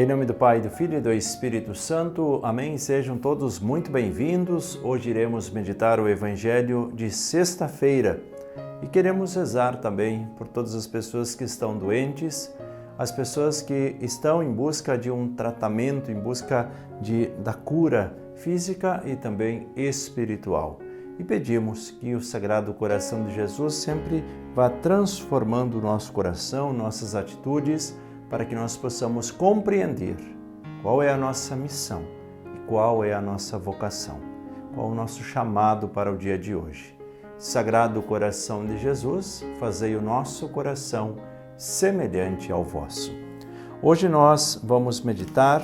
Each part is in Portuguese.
Em nome do Pai, do Filho e do Espírito Santo. Amém. Sejam todos muito bem-vindos. Hoje iremos meditar o Evangelho de sexta-feira e queremos rezar também por todas as pessoas que estão doentes, as pessoas que estão em busca de um tratamento, em busca da cura física e também espiritual. E pedimos que o Sagrado Coração de Jesus sempre vá transformando o nosso coração, nossas atitudes, para que nós possamos compreender qual é a nossa missão e qual é a nossa vocação, qual o nosso chamado para o dia de hoje. Sagrado Coração de Jesus, fazei o nosso coração semelhante ao vosso. Hoje nós vamos meditar,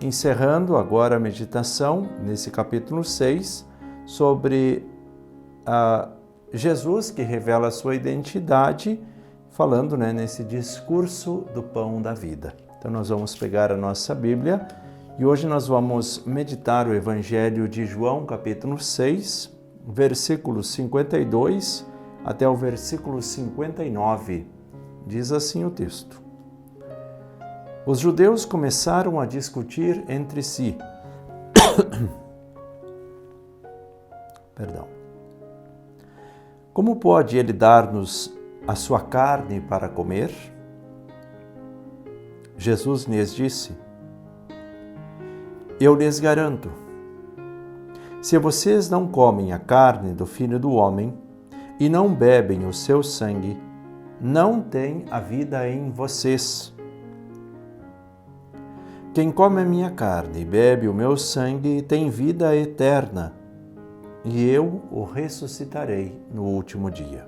encerrando agora a meditação, nesse capítulo 6, sobre Jesus que revela a sua identidade, falando nesse discurso do pão da vida. Então nós vamos pegar a nossa Bíblia e hoje nós vamos meditar o Evangelho de João, capítulo 6, versículos 52 até o versículo 59. Diz assim o texto: Os judeus começaram a discutir entre si. Como pode ele dar-nos a sua carne para comer? Jesus lhes disse: Eu lhes garanto, se vocês não comem a carne do Filho do Homem e não bebem o seu sangue, não têm a vida em vocês. Quem come a minha carne e bebe o meu sangue tem vida eterna, e eu o ressuscitarei no último dia.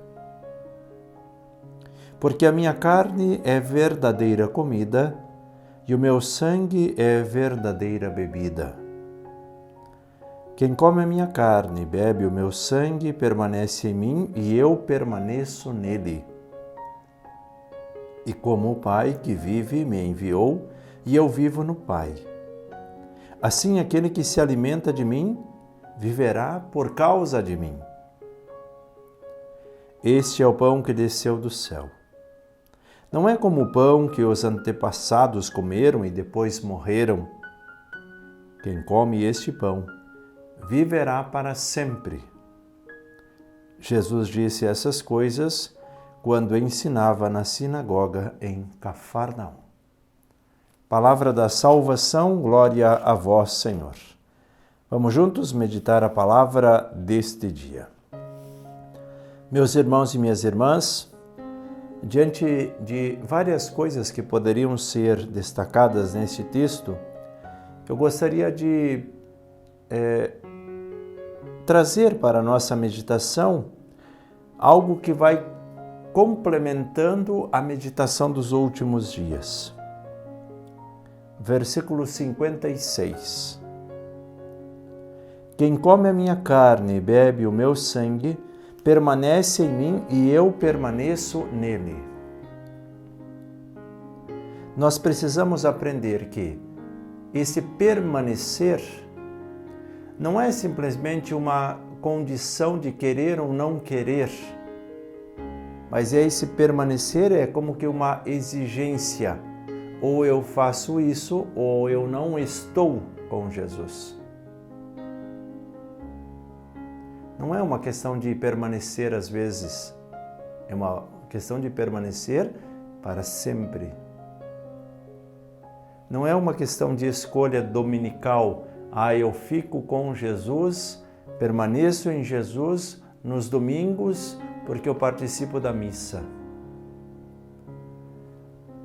Porque a minha carne é verdadeira comida e o meu sangue é verdadeira bebida. Quem come a minha carne e bebe o meu sangue permanece em mim e eu permaneço nele. E como o Pai que vive me enviou e eu vivo no Pai, assim aquele que se alimenta de mim viverá por causa de mim. Este é o pão que desceu do céu. Não é como o pão que os antepassados comeram e depois morreram. Quem come este pão viverá para sempre. Jesus disse essas coisas quando ensinava na sinagoga em Cafarnaum. Palavra da salvação, glória a vós, Senhor. Vamos juntos meditar a palavra deste dia. Meus irmãos e minhas irmãs, diante de várias coisas que poderiam ser destacadas neste texto, eu gostaria de trazer para a nossa meditação algo que vai complementando a meditação dos últimos dias. Versículo 56. Quem come a minha carne e bebe o meu sangue permanece em mim e eu permaneço nele. Nós precisamos aprender que esse permanecer não é simplesmente uma condição de querer ou não querer, mas esse permanecer é como que uma exigência. Ou eu faço isso ou eu não estou com Jesus. Não é uma questão de permanecer às vezes, é uma questão de permanecer para sempre. Não é uma questão de escolha dominical. Eu fico com Jesus, permaneço em Jesus nos domingos porque eu participo da missa.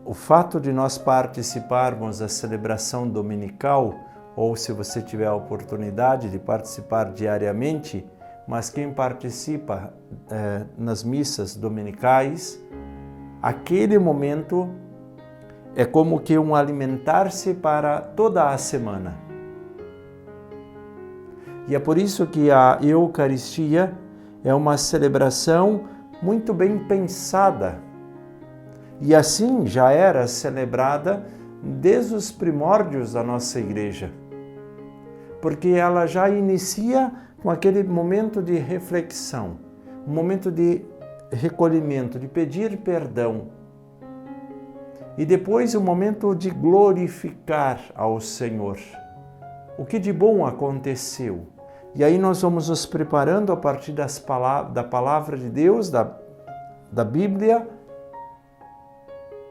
O fato de nós participarmos da celebração dominical, ou se você tiver a oportunidade de participar diariamente, mas quem participa nas missas dominicais, aquele momento é como que um alimentar-se para toda a semana. E é por isso que a Eucaristia é uma celebração muito bem pensada. E assim já era celebrada desde os primórdios da nossa igreja. Porque ela já inicia com aquele momento de reflexão, um momento de recolhimento, de pedir perdão. E depois o momento de glorificar ao Senhor. O que de bom aconteceu? E aí nós vamos nos preparando a partir da palavra de Deus, da Bíblia,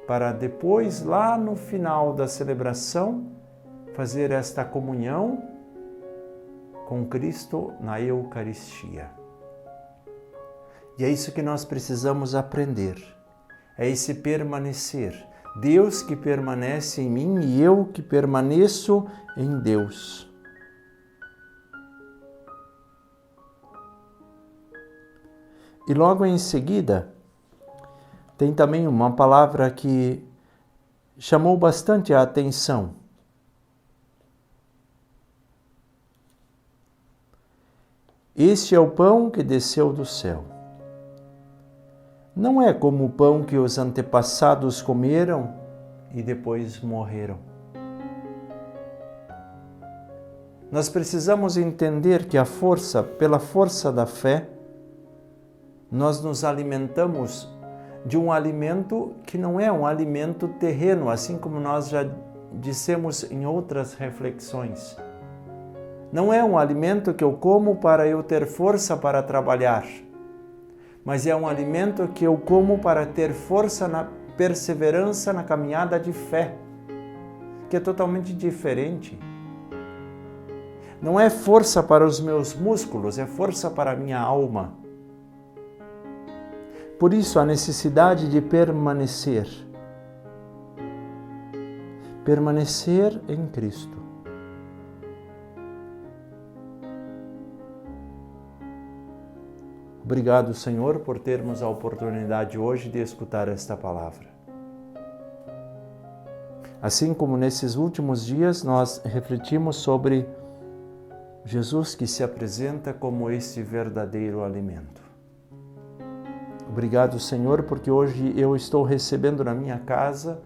para depois, lá no final da celebração, fazer esta comunhão com Cristo na Eucaristia. E é isso que nós precisamos aprender, é esse permanecer. Deus que permanece em mim e eu que permaneço em Deus. E logo em seguida, tem também uma palavra que chamou bastante a atenção. Este é o pão que desceu do céu. Não é como o pão que os antepassados comeram e depois morreram. Nós precisamos entender que pela força da fé, nós nos alimentamos de um alimento que não é um alimento terreno, assim como nós já dissemos em outras reflexões. Não é um alimento que eu como para eu ter força para trabalhar, mas é um alimento que eu como para ter força na perseverança na caminhada de fé, que é totalmente diferente. Não é força para os meus músculos, é força para a minha alma. Por isso a necessidade de permanecer. Permanecer em Cristo. Obrigado, Senhor, por termos a oportunidade hoje de escutar esta palavra. Assim como nesses últimos dias nós refletimos sobre Jesus que se apresenta como esse verdadeiro alimento. Obrigado, Senhor, porque hoje eu estou recebendo na minha casa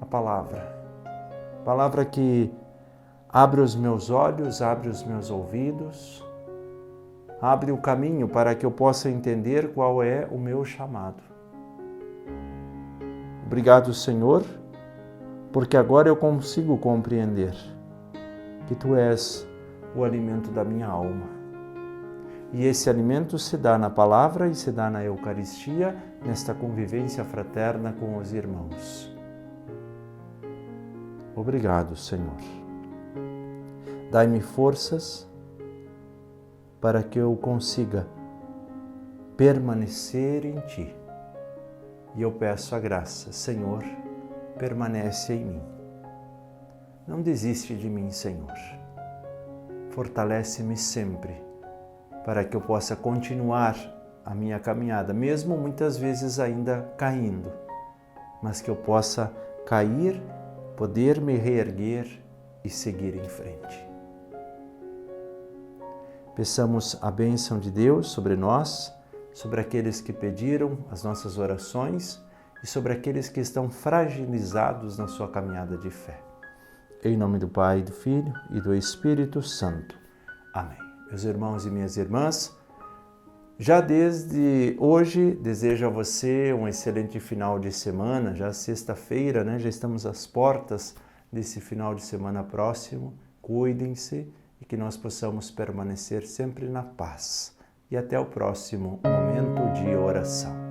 a palavra que abre os meus olhos, abre os meus ouvidos, abre o caminho para que eu possa entender qual é o meu chamado. Obrigado, Senhor, porque agora eu consigo compreender que Tu és o alimento da minha alma. E esse alimento se dá na palavra e se dá na Eucaristia, nesta convivência fraterna com os irmãos. Obrigado, Senhor. Dai-me forças para que eu consiga permanecer em Ti. E eu peço a graça, Senhor, permanece em mim. Não desiste de mim, Senhor. Fortalece-me sempre, para que eu possa continuar a minha caminhada, mesmo muitas vezes ainda caindo, mas que eu possa cair, poder me reerguer e seguir em frente. Peçamos a bênção de Deus sobre nós, sobre aqueles que pediram as nossas orações e sobre aqueles que estão fragilizados na sua caminhada de fé. Em nome do Pai, do Filho e do Espírito Santo. Amém. Meus irmãos e minhas irmãs, já desde hoje desejo a você um excelente final de semana, já sexta-feira, né? Já estamos às portas desse final de semana próximo. Cuidem-se e que nós possamos permanecer sempre na paz. E até o próximo momento de oração.